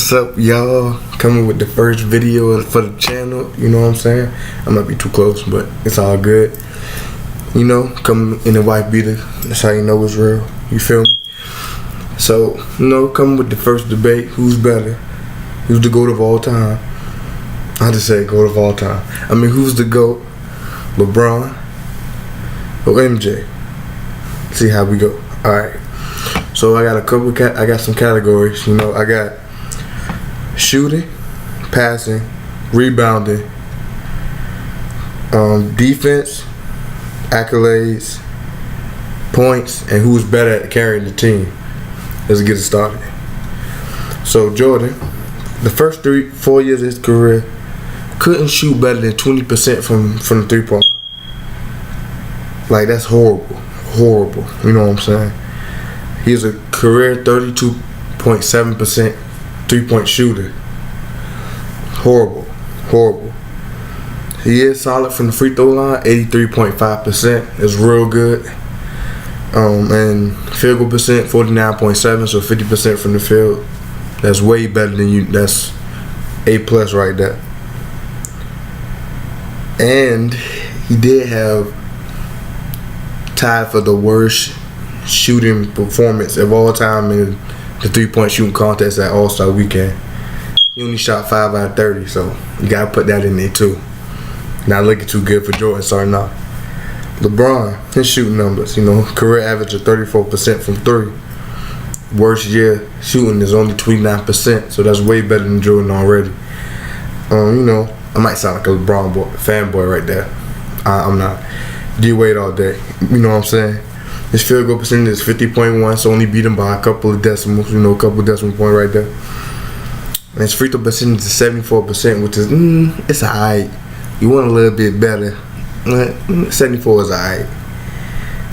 What's up, y'all? Coming with the first video for the channel. You know what I'm saying? I might be too close, but it's all good. You know, coming in the white beater. That's how you know it's real. You feel me? So, you know, coming with the first debate. Who's better? Who's the GOAT of all time? I just say GOAT of all time. I mean, who's the GOAT? LeBron or MJ? See how we go. All right. So I got a couple. I got some categories. You know, I got shooting, passing, rebounding, defense, accolades, points, and who's better at carrying the team. Let's get it started. So Jordan, the first 3-4 years of his career, couldn't shoot better than 20% from the 3-point line. Like, that's horrible. Horrible. You know what I'm saying? He was a career 32.7% 3-point shooter. Horrible. Horrible. He is solid from the free throw line, 83.5%. It's real good. And field goal percent, 49.7, so 50% from the field. That's way better than you. That's A+ right there. And he did have tied for the worst shooting performance of all time in the 3-point shooting contest at All-Star Weekend. He only shot 5 out of 30, so you gotta put that in there too. Not looking too good for Jordan, sorry not. LeBron, his shooting numbers, you know, career average of 34% from 3. Worst year shooting is only 29%, so that's way better than Jordan already. You know, I might sound like a LeBron fanboy right there. I'm not. D-Wade all day. You know what I'm saying? His field goal percentage is 50.1, so only beat him by a couple of decimals, you know, a couple of decimal point right there. And his free throw percentage is 74%, which is, it's alright. You want a little bit better. 74 is alright.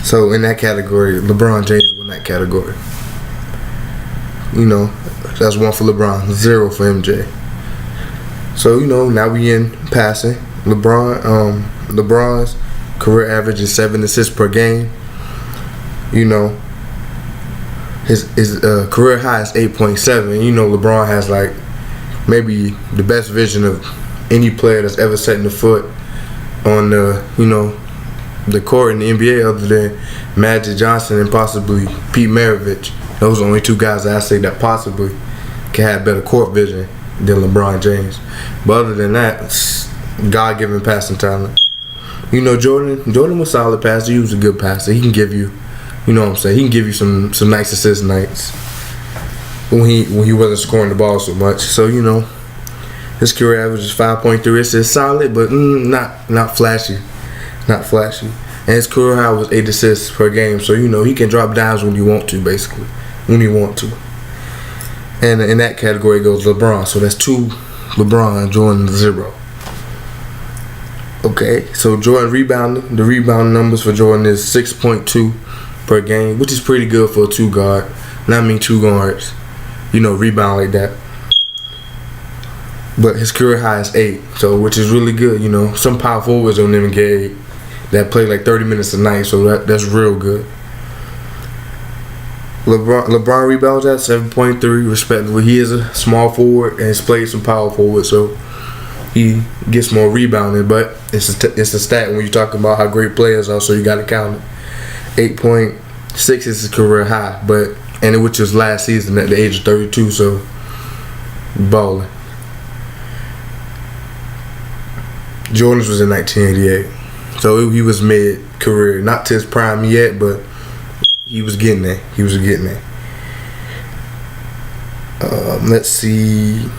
So in that category, LeBron James won that category. You know, that's 1 for LeBron, 0 for MJ. So, you know, now we in passing. LeBron's career average is 7 assists per game. You know, his career high is 8.7. You know, LeBron has like maybe the best vision of any player that's ever setting the foot on the, you know, the court in the NBA, other than Magic Johnson and possibly Pete Maravich. Those are the only 2 guys that I say that possibly can have better court vision than LeBron James. But other than that, it's God-given passing talent. You know, Jordan was a solid passer. He was a good passer. He can give you, you know what I'm saying, he can give you some nice assist nights when he wasn't scoring the ball so much. So, you know, his career average is 5.3 assists, solid, but not flashy. Not flashy. And his career high was 8 assists per game. So, you know, he can drop dimes when you want to, basically. When you want to. And in that category goes LeBron. So that's 2 LeBron, Jordan 0. Okay, so Jordan rebounding. The rebound numbers for Jordan is 6.2 per game, which is pretty good for a 2 guard. And I mean 2 guards, you know, rebound like that. But his career high is 8, so which is really good. You know, some power forwards don't even get 8 that play like 30 minutes a night, so that's real good. LeBron rebounds at 7.3 respectively. He is a small forward and has played some power forward, so he gets more rebounding. But it's a stat when you're talking about how great players are, so you got to count it. 8.6 is his career high, and which was last season at the age of 32, so balling. Jordan's was in 1988, so he was mid-career, not to his prime yet, but he was getting there. He was getting there. Let's see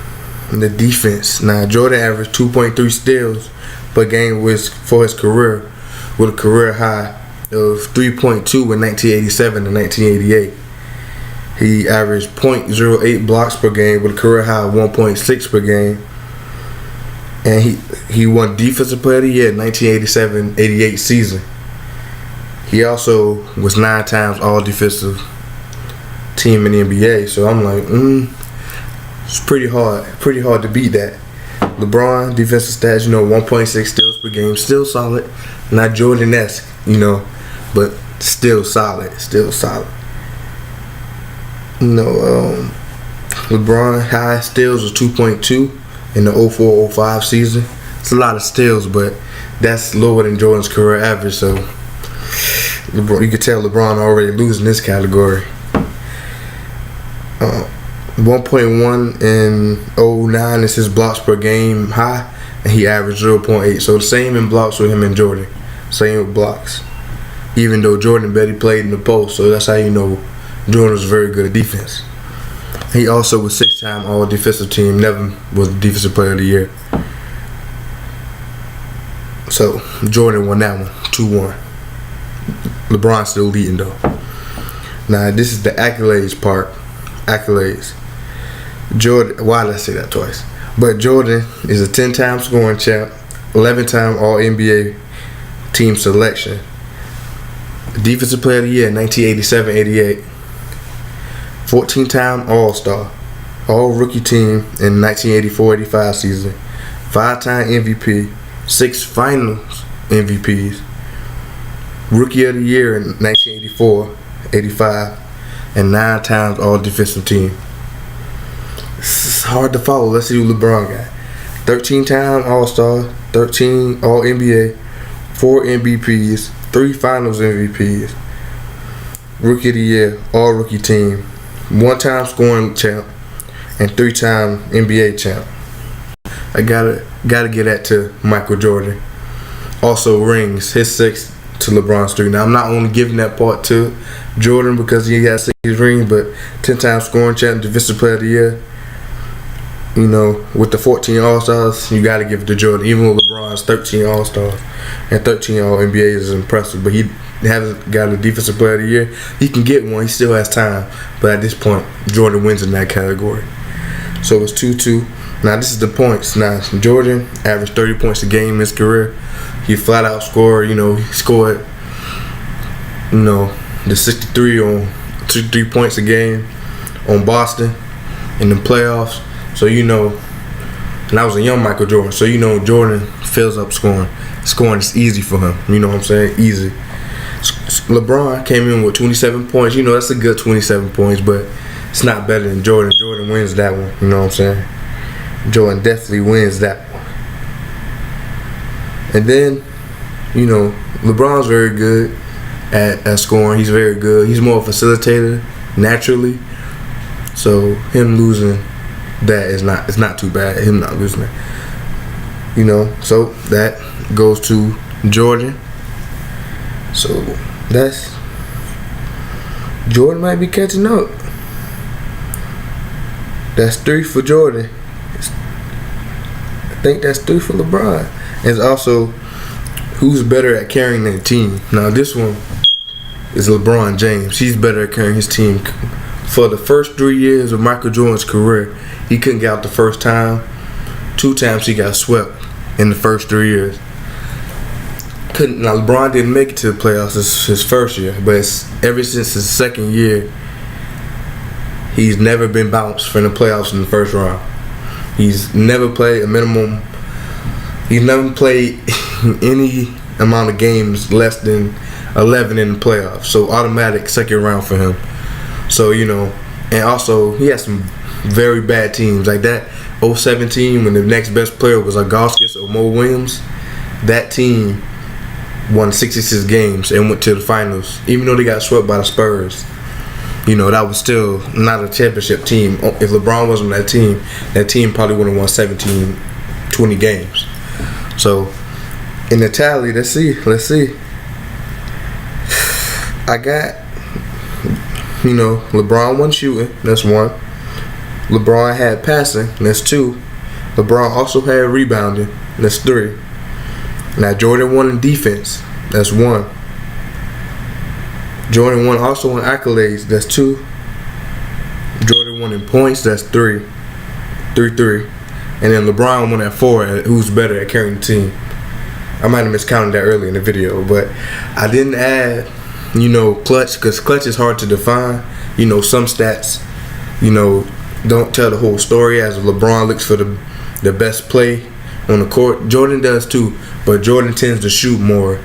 the defense. Now, Jordan averaged 2.3 steals per game for his career, with a career high of 3.2 in 1987 and 1988. He averaged 0.08 blocks per game with a career high of 1.6 per game. And he won Defensive Player of the Year in 1987-88 season. He also was 9 times All-Defensive Team in the NBA. So I'm like, it's pretty hard to beat that. LeBron defensive stats, you know, 1.6 steals per game, still solid. Not Jordan-esque, you know, but still solid. You know, LeBron high steals was 2.2 in the 04-05 season. It's a lot of steals, but that's lower than Jordan's career average. So LeBron, you could tell LeBron already losing this category. 1.1 in 09 is his blocks per game high, and he averaged 0.8. So the same in blocks with him and Jordan. Same with blocks. Even though Jordan barely played in the post, so that's how you know Jordan was very good at defense. He also was 6-time All Defensive Team. Never was Defensive Player of the Year. So Jordan won that one, 2-1. LeBron still leading though. Now this is the accolades part. Accolades. Jordan. Why did I say that twice? But Jordan is a 10-time scoring champ, 11-time All NBA Team selection, Defensive Player of the Year in 1987-88, 14-time All-Star, All Rookie Team in 1984-85 season, 5-time MVP, 6 Finals MVPs, Rookie of the Year in 1984-85, and 9 times All Defensive Team. It's hard to follow. Let's see who LeBron got. 13-time All-Star, 13 All NBA, 4 MVPs, 3 Finals MVPs, Rookie of the Year, All Rookie Team, 1-time scoring champ, and 3-time NBA champ. I gotta get that to Michael Jordan. Also rings, his 6 to LeBron's 3. Now I'm not only giving that part to Jordan because he got 6 rings, but 10-time scoring champ, Defensive Player of the Year. You know, with the 14 All-Stars, you got to give it to Jordan. Even with LeBron's 13 All-Stars and 13 All-NBAs is impressive. But he hasn't got a Defensive Player of the Year. He can get one. He still has time. But at this point, Jordan wins in that category. So it's 2-2. Now, this is the points. Now, Jordan averaged 30 points a game in his career. He flat out scored. You know, he scored, you know, the 63 points a game on Boston in the playoffs. So you know, and I was a young Michael Jordan, so you know Jordan fills up scoring. Scoring is easy for him. You know what I'm saying? Easy. LeBron came in with 27 points. You know, that's a good 27 points, but it's not better than Jordan. Jordan wins that one. You know what I'm saying? Jordan definitely wins that one. And then, you know, LeBron's very good at scoring. He's very good. He's more a facilitator naturally. So him losing that is not, it's not too bad. Him not losing it. You know, so that goes to Jordan. So that's, Jordan might be catching up. That's 3 for Jordan. I think that's 3 for LeBron. And it's also who's better at carrying their team. Now this one is LeBron James. He's better at carrying his team. For the first 3 years of Michael Jordan's career, he couldn't get out the first time. 2 times he got swept in the first 3 years. Now LeBron didn't make it to the playoffs his first year, but ever since his second year, he's never been bounced from the playoffs in the first round. He's never played a minimum. He's never played any amount of games less than 11 in the playoffs. So automatic second round for him. So, you know, and also he has some very bad teams. Like that 07 team when the next best player was Augustus or Mo Williams, that team won 66 games and went to the finals. Even though they got swept by the Spurs, you know, that was still not a championship team. If LeBron wasn't on that team probably would have won 17, 20 games. So, in the tally, let's see. I got, you know, LeBron won shooting, that's 1. LeBron had passing, that's 2. LeBron also had rebounding, that's 3. Now, Jordan won in defense, that's 1. Jordan won also in accolades, that's 2. Jordan won in points, that's 3. 3. And then LeBron won at 4, who's better at carrying the team. I might have miscounted that earlier in the video, but I didn't add, you know, clutch, because clutch is hard to define. You know, some stats, you know, don't tell the whole story, as LeBron looks for the best play on the court. Jordan does too, but Jordan tends to shoot more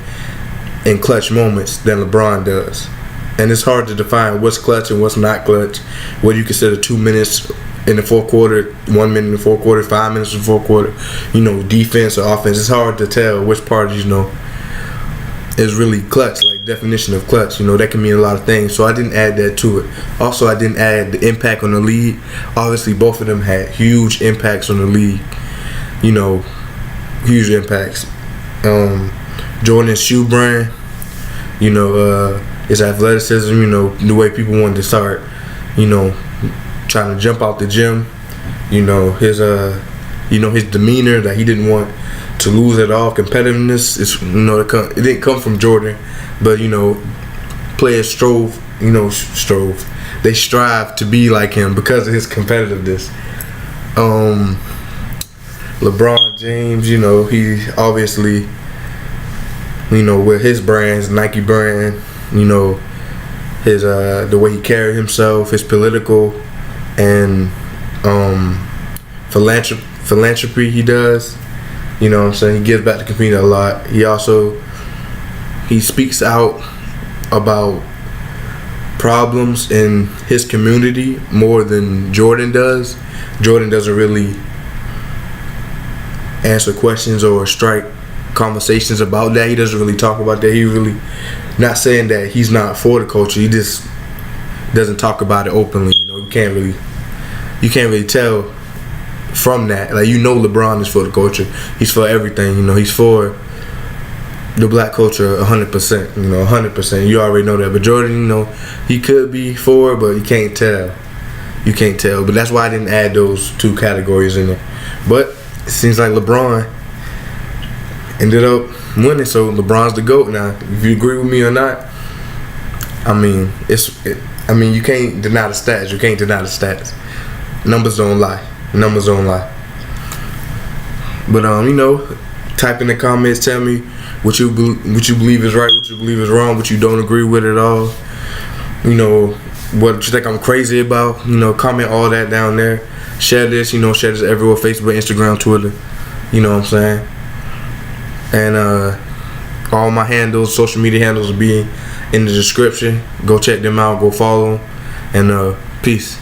in clutch moments than LeBron does. And it's hard to define what's clutch and what's not clutch. What do you consider 2 minutes in the fourth quarter, 1 minute in the fourth quarter, 5 minutes in the fourth quarter, defense or offense. It's hard to tell which part, is really clutch, like definition of clutch. That can mean a lot of things. So I didn't add that to it. Also, I didn't add the impact on the league. Obviously, both of them had huge impacts on the league. Huge impacts. Jordan's shoe brand, his athleticism, the way people wanted to start, trying to jump out the gym, his demeanor, that he didn't want to lose at all. Competitiveness is, it didn't come from Jordan, but players they strive to be like him because of his competitiveness. LeBron James, he obviously, with his brands, Nike brand, his the way he carried himself, his political and philanthropy he does. He gives back to the community a lot. He speaks out about problems in his community more than Jordan does. Jordan doesn't really answer questions or strike conversations about that. He doesn't really talk about that. He really, not saying that he's not for the culture. He just doesn't talk about it openly. You can't really tell from that. Like, LeBron is for the culture. He's for everything. He's for the black culture 100%. 100%. You already know that. But Jordan, he could be for it, but you can't tell. But that's why I didn't add those two categories in there. But it seems like LeBron ended up winning, so LeBron's the GOAT now. If you agree with me or not, you can't deny the stats. You can't deny the stats. Numbers don't lie. But type in the comments. Tell me what you believe is right, what you believe is wrong, what you don't agree with at all. What you think I'm crazy about. Comment all that down there. Share this. Share this everywhere: Facebook, Instagram, Twitter. You know what I'm saying? And all my handles, social media handles will be in the description. Go check them out. Go follow them. And peace.